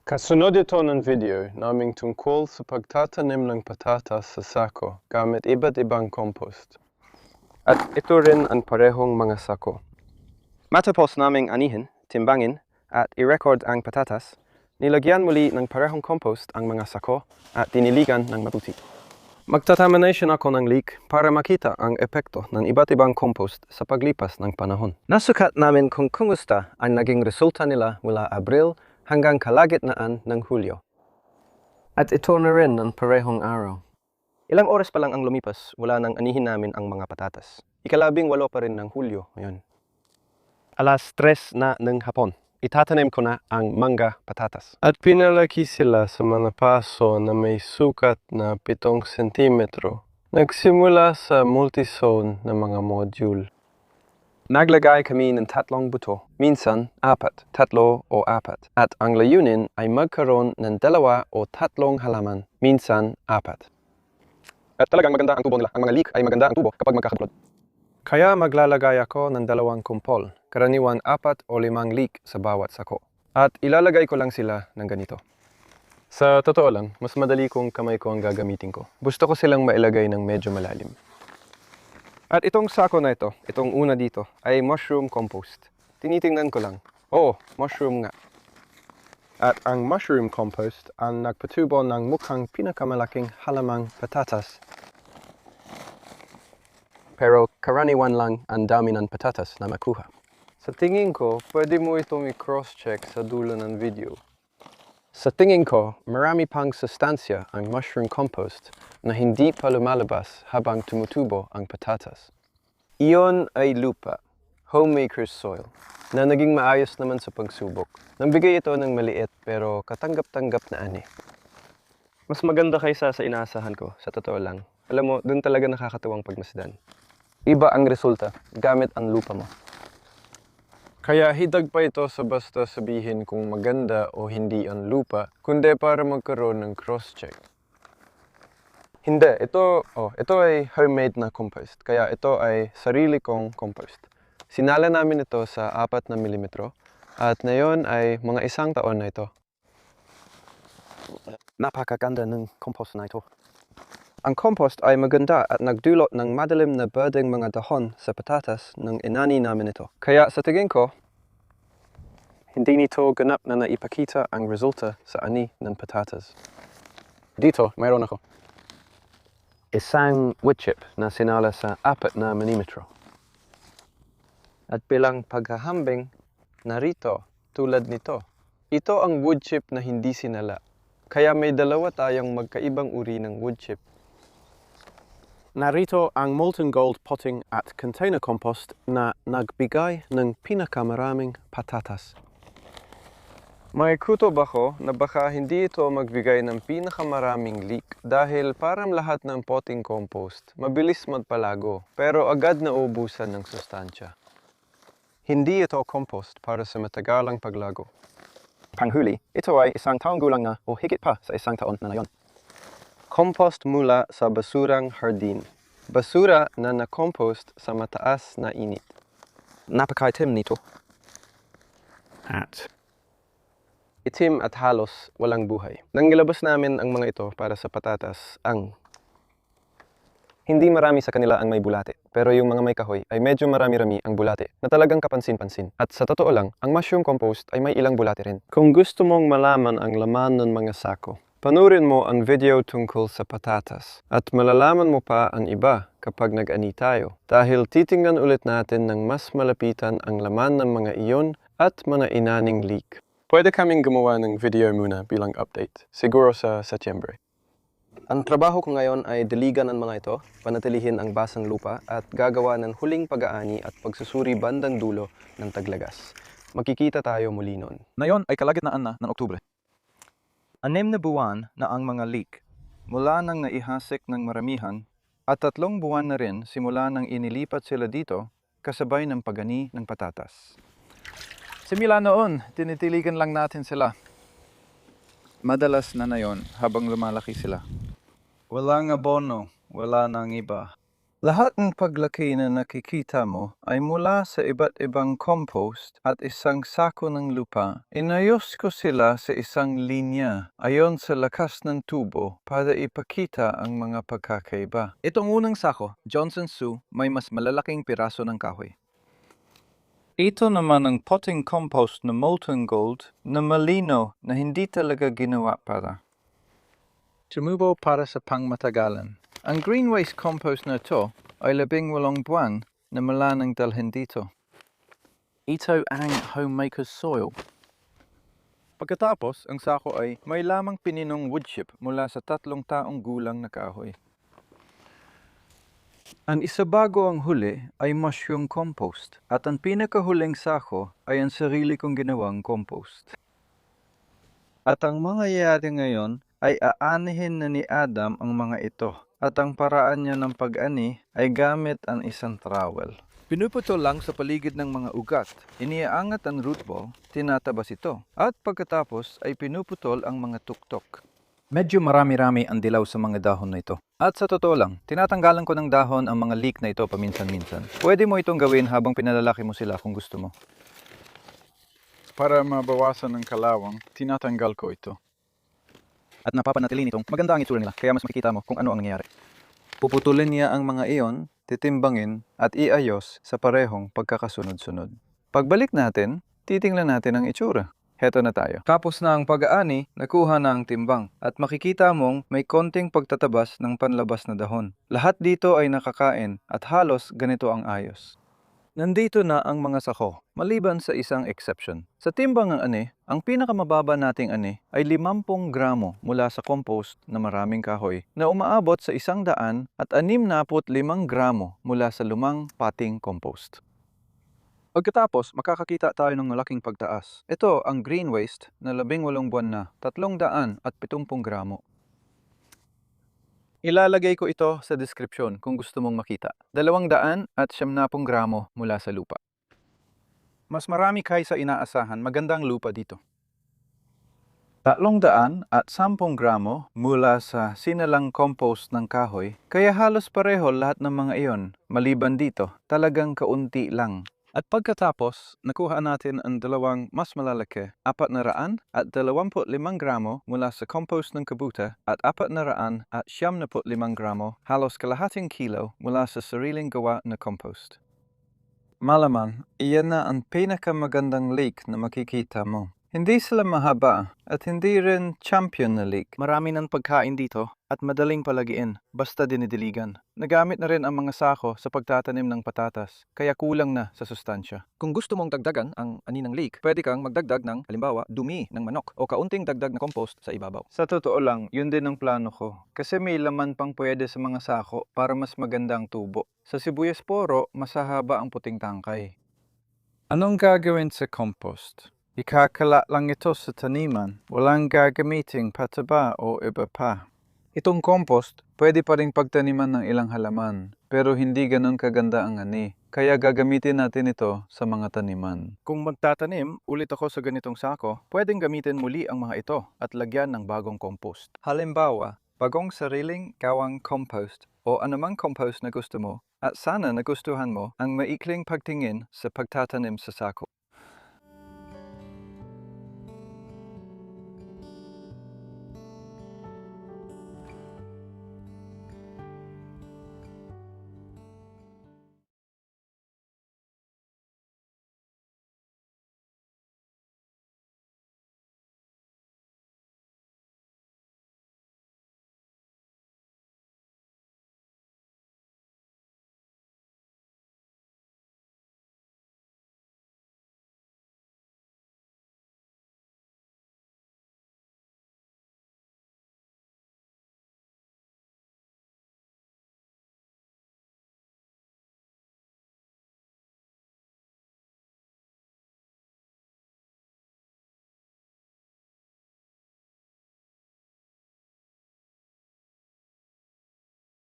Kasunod ito ng video naming tungkol sa pagtatanim ng patatas sa sako gamit iba't ibang compost. At ito rin ang parehong mga sako. Matapos naming anihin, timbangin, at i-record ang patatas, nilagyan muli ng parehong compost ang mga sako at diniligan ng mabuti. Magtatamination ako ng leak para makita ang epekto ng iba't ibang compost sa paglipas ng panahon. Nasukat namin kung kumusta ang naging resulta nila mula Abril hanggang kalagitnaan ng Hulyo. At ito na rin ang parehong araw. Ilang oras pa lang ang lumipas, wala nang anihin namin ang mga patatas. Ikalabing-8 pa rin ng Hulyo ngayon. Alas 3 na ng hapon, itatanim ko na ang mangga patatas. At pinalaki sila sa mga paso na may sukat na 7 sentimetro. Nagsimula sa multi-zone na mga module. Naglagay kami ng 3 buto, minsan 4, 3 o 4. At ang layunin ay magkaroon ng 2 o 3 halaman, minsan 4. At talagang maganda ang tubo nila. Ang mga leek ay maganda ang tubo kapag magkakatulad. Kaya maglalagay ako ng 2 kumpol, karaniwan 4 o 5 leek sa bawat sako. At ilalagay ko lang sila ng ganito. Sa totoo lang, mas madali kung kamay ko ang gagamitin ko. Gusto ko silang mailagay ng medyo malalim. At itong sako na ito, itong una dito, ay mushroom compost. Tinitingnan ko lang. Oo, mushroom nga. At ang mushroom compost ang nagpatubo ng mukhang pinakamalaking halamang patatas. Pero karaniwan lang ang dami ng patatas na makuha. Sa tingin ko, pwede mo itong i-cross-check sa dulo ng video. Sa tingin ko, marami pang sustansya ang mushroom compost na hindi pa lumalabas habang tumutubo ang patatas. Iyon ay lupa, homemaker's soil, na naging maayos naman sa pagsubok. Nagbigay ito ng maliit pero katanggap-tanggap na ani. Mas maganda kaysa sa inaasahan ko, sa totoo lang. Alam mo, dun talaga nakakatuwang pagmasdan. Iba ang resulta gamit ang lupa mo. Kaya hidag pa ito sa basta sabihin kung maganda o hindi ang lupa, kundi para magkaroon ng cross-check. Hindi, ito ay homemade na compost, kaya ito ay sarili kong compost. Sinala namin ito sa 4 na milimetro at ngayon ay mga 1 taon na ito. Napakaganda ng compost na ito. Ang compost ay maganda at nagdulot ng madilim na berdeng mga dahon sa patatas ng inani namin ito. Kaya sa tingin ko, hindi nito ganap na naipakita ang resulta sa ani ng patatas. Dito, mayroon ako. Isang wood chip na sinala sa 4 na milimetro. At bilang paghahambing, narito, tulad nito. Ito ang wood chip na hindi sinala. Kaya may 2 tayong magkaibang uri ng wood chip. Narito ang molten gold potting at container compost na nagbigay ng pinakamaraming patatas. May kutob ako na baka hindi ito magbigay ng pinakamaraming leak dahil parang lahat ng potting compost mabilis magpalago pero agad na ubusan ng sustansya. Hindi ito compost para sa matagalang paglago. Panghuli, ito ay 1 taong gulang na o higit pa sa 1 taon na ngayon. Compost mula sa basurang hardin. Basura na na-compost sa mataas na init. Napakaitim nito. At itim at halos walang buhay. Nang nilabas namin ang mga ito para sa patatas, hindi marami sa kanila ang may bulate, pero yung mga may kahoy ay medyo marami-rami ang bulate na talagang kapansin-pansin. At sa totoo lang, ang mushroom compost ay may ilang bulate rin. Kung gusto mong malaman ang laman ng mga sako, panurin mo ang video tungkol sa patatas at malalaman mo pa ang iba kapag nag-ani tayo dahil titingnan ulit natin ng mas malapitan ang laman ng mga iyon at mga inaning leak. Pwede kaming gumawa ng video muna bilang update, siguro sa Setyembre. Ang trabaho ko ngayon ay diligan ang mga ito, panatilihin ang basang lupa at gagawa ng huling pag-aani at pagsusuri bandang dulo ng taglagas. Makikita tayo muli noon. Ngayon ay kalagitnaan na ng Oktubre. 6 na buwan na ang mga leek mula nang naihasik ng maramihan at 3 buwan na rin simula nang inilipat sila dito kasabay ng pagani ng patatas. Simula noon, tinitiligan lang natin sila. Madalas na yon habang lumalaki sila. Walang abono, wala nang iba. Lahat ng paglaki na nakikita mo ay mula sa iba't ibang compost at isang sako ng lupa. Inayos ko sila sa isang linya ayon sa lakas ng tubo para ipakita ang mga pagkakaiba. Itong unang sako, Johnson Su, may mas malalaking piraso ng kahoy. Ito naman ang potting compost na molten gold na malino na hindi talaga ginawa para tumubo para sa pangmatagalan. Ang green waste compost na ito ay 18 buwan na mula nang dalhin dito. Ito ang homemaker's soil. Pagkatapos, ang sako ay may lamang pininong wood chip mula sa 3 taong gulang na kahoy. Ang isa bago ang huli ay mushroom compost at ang pinakahuling sako ay ang sarili kong ginawang compost. At ang mangyayari ngayon ay aanihin na ni Adam ang mga ito at ang paraan niya ng pag-ani ay gamit ang isang trowel. Pinuputol lang sa paligid ng mga ugat, iniaangat ang root ball, tinatabas ito, at pagkatapos ay pinuputol ang mga tuktok. Medyo marami-rami ang dilaw sa mga dahon na ito. At sa totoo lang, tinatanggalan ko ng dahon ang mga leek na ito paminsan-minsan. Pwede mo itong gawin habang pinalalaki mo sila kung gusto mo. Para mabawasan ng kalawang, tinatanggal ko ito. At napapanatili nitong maganda ang itsura nila, kaya mas makikita mo kung ano ang nangyayari. Puputulin niya ang mga iyon, titimbangin, at iayos sa parehong pagkakasunod-sunod. Pagbalik natin, titingnan natin ang itsura. Heto na tayo. Tapos na ang pag-aani, nakuha na ang timbang, at makikita mong may konting pagtatabas ng panlabas na dahon. Lahat dito ay nakakain, at halos ganito ang ayos. Nandito na ang mga sako, maliban sa isang exception. Sa timbang ng ani, ang pinakamababa nating ani ay 50 gramo mula sa compost na maraming kahoy na umaabot sa 165 gramo mula sa lumang pating compost. Pagkatapos, makakakita tayo ng malaking pagtaas. Ito ang green waste na 18 buwan na, 370 gramo. Ilalagay ko ito sa description kung gusto mong makita. 270 gramo mula sa lupa. Mas marami kaysa inaasahan, magandang lupa dito. 310 gramo mula sa sinalang compost ng kahoy, kaya halos pareho lahat ng mga iyon. Maliban dito, talagang kaunti lang. At pagkatapos, nakuha natin ang dalawang mas malalaki, 425 gramo mula sa compost ng kabuta at 475 gramo, halos kalahating kilo mula sa sariling gawa na compost. Malaman, iyan na ang pinakamagandang leek na makikita mo. Hindi sila mahaba at hindi rin champion na leek. Marami ng pagkain dito at madaling palagiin, basta dinidiligan. Nagamit na rin ang mga sako sa pagtatanim ng patatas, kaya kulang na sa sustansya. Kung gusto mong dagdagan ang ani ng leek, pwede kang magdagdag ng, halimbawa, dumi ng manok o kaunting dagdag na compost sa ibabaw. Sa totoo lang, yun din ang plano ko. Kasi may laman pang pwede sa mga sako para mas maganda ang tubo. Sa sibuyas poro, masahaba ang puting tangkay. Anong gagawin sa compost? Ikakala lang ito sa taniman, walang gagamiting pataba o iba pa. Itong compost, pwede pa rin pagtaniman ng ilang halaman, pero hindi ganun kaganda ang ani. Kaya gagamitin natin ito sa mga taniman. Kung magtatanim ulit ako sa ganitong sako, pwedeng gamitin muli ang mga ito at lagyan ng bagong compost. Halimbawa, bagong sariling gawang compost o anumang compost na gusto mo at sana nagustuhan mo ang maikling pagtingin sa pagtatanim sa sako.